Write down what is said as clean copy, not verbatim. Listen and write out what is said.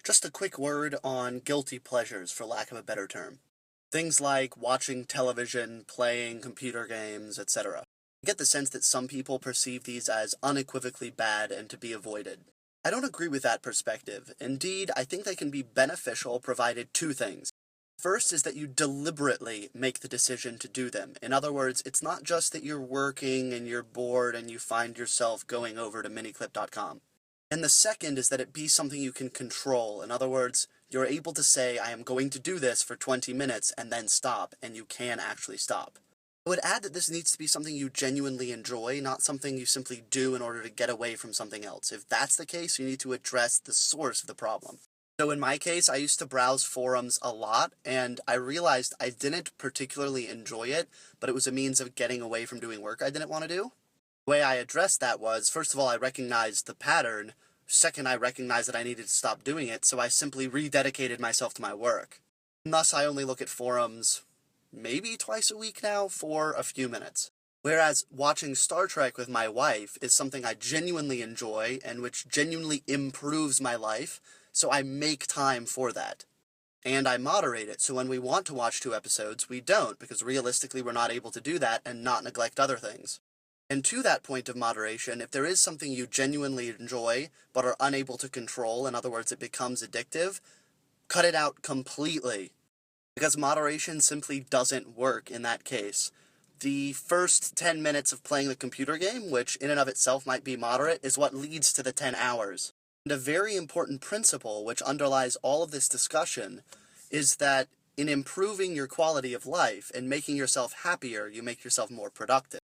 Just a quick word on guilty pleasures, for lack of a better term. Things like watching television, playing computer games, etc. I get the sense that some people perceive these as unequivocally bad and to be avoided. I don't agree with that perspective. Indeed, I think they can be beneficial provided two things. First is that you deliberately make the decision to do them. In other words, it's not just that you're working and you're bored and you find yourself going over to miniclip.com. And the second is that it be something you can control. In other words, you're able to say, I am going to do this for 20 minutes and then stop, and you can actually stop. I would add that this needs to be something you genuinely enjoy, not something you simply do in order to get away from something else. If that's the case, you need to address the source of the problem. So in my case, I used to browse forums a lot, and I realized I didn't particularly enjoy it, but it was a means of getting away from doing work I didn't want to do. The way I addressed that was, first of all, I recognized the pattern. Second, I recognized that I needed to stop doing it, so I simply rededicated myself to my work. And thus, I only look at forums maybe twice a week now for a few minutes. Whereas watching Star Trek with my wife is something I genuinely enjoy and which genuinely improves my life, so I make time for that. And I moderate it, so when we want to watch 2 episodes, we don't, because realistically we're not able to do that and not neglect other things. And to that point of moderation, if there is something you genuinely enjoy, but are unable to control, in other words, it becomes addictive, cut it out completely. Because moderation simply doesn't work in that case. The first 10 minutes of playing the computer game, which in and of itself might be moderate, is what leads to the 10 hours. And a very important principle which underlies all of this discussion is that in improving your quality of life and making yourself happier, you make yourself more productive.